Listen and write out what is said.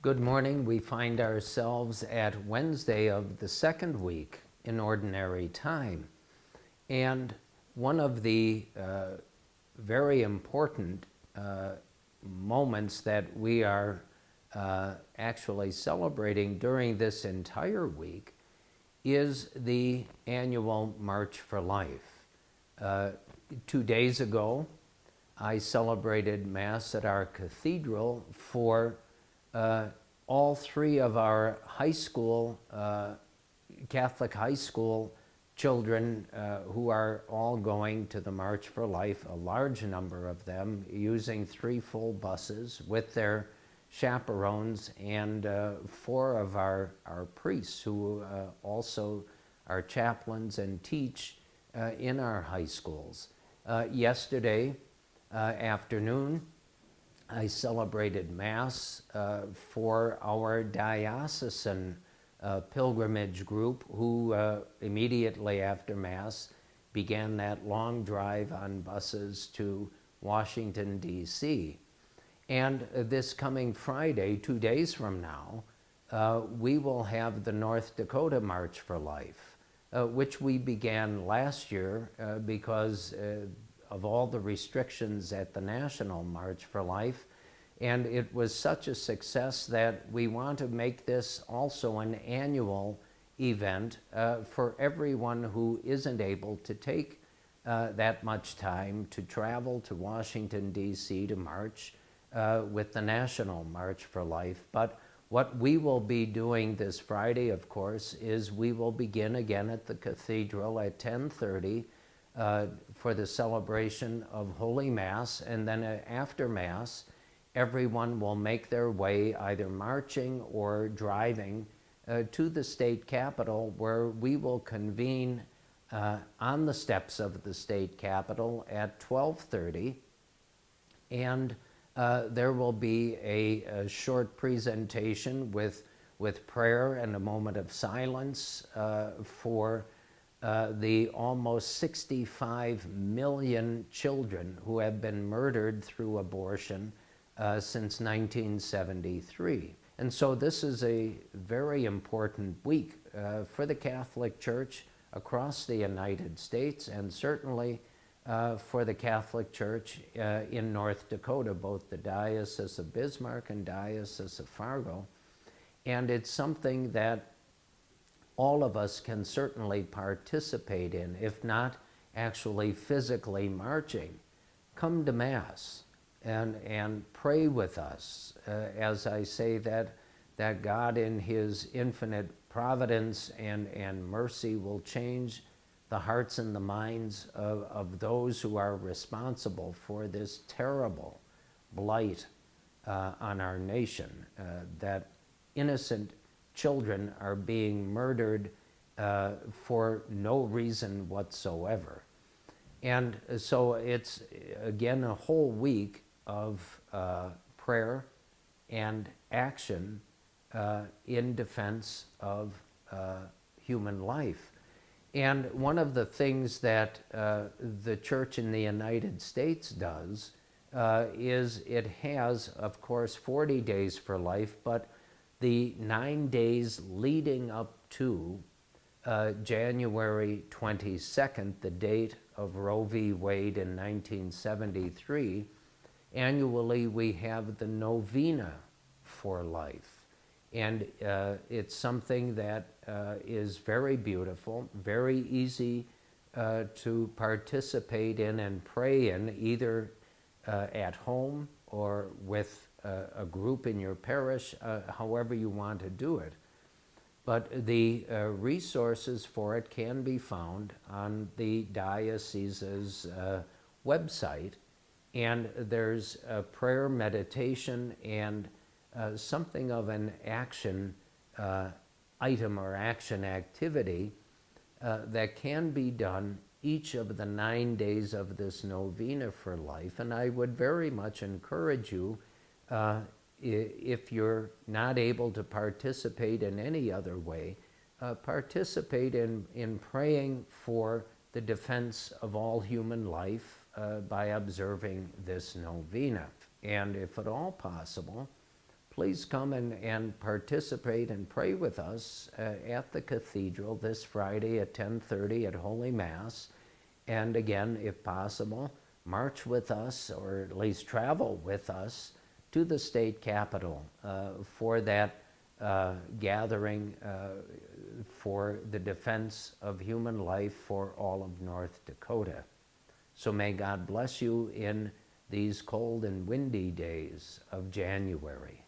Good morning. We find ourselves at Wednesday of the second week in Ordinary Time. And one of the very important moments that we are actually celebrating during this entire week is the annual March for Life. 2 days ago, I celebrated Mass at our cathedral for all three of our high school, Catholic high school children who are all going to the March for Life, a large number of them using 3 full buses with their chaperones, and 4 of our priests who also are chaplains and teach in our high schools. Yesterday afternoon, I celebrated Mass for our diocesan pilgrimage group who immediately after Mass began that long drive on buses to Washington, D.C. And this coming Friday, 2 days from now, we will have the North Dakota March for Life, which we began last year because of all the restrictions at the National March for Life. And it was such a success that we want to make this also an annual event for everyone who isn't able to take that much time to travel to Washington, D.C. to march with the National March for Life. But what we will be doing this Friday, of course, is we will begin again at the cathedral at 10:30 for the celebration of Holy Mass, and then after Mass, everyone will make their way either marching or driving to the state capitol, where we will convene on the steps of the state capitol at 12:30, and there will be a short presentation with prayer and a moment of silence for the almost 65 million children who have been murdered through abortion since 1973. And so this is a very important week for the Catholic Church across the United States, and certainly for the Catholic Church in North Dakota, both the Diocese of Bismarck and Diocese of Fargo. And it's something that all of us can certainly participate in, if not actually physically marching. Come to Mass and pray with us as I say that God in His infinite providence and mercy will change the hearts and the minds of those who are responsible for this terrible blight on our nation, that innocent children are being murdered for no reason whatsoever. And so it's, again, a whole week of prayer and action in defense of human life. And one of the things that the Church in the United States does is it has, of course, 40 days for life, but the 9 days leading up to January 22nd, the date of Roe v. Wade in 1973, annually we have the Novena for Life. And it's something that is very beautiful, very easy to participate in and pray in, either at home or with a group in your parish, however you want to do it. But the resources for it can be found on the diocese's website, and there's a prayer meditation and something of an action item or action activity that can be done each of the 9 days of this Novena for Life. And I would very much encourage you, if you're not able to participate in any other way, participate in praying for the defense of all human life by observing this Novena. And if at all possible, please come and participate and pray with us at the cathedral this Friday at 10:30 at Holy Mass. And again, if possible, march with us, or at least travel with us, to the state capitol for that gathering for the defense of human life for all of North Dakota. So may God bless you in these cold and windy days of January.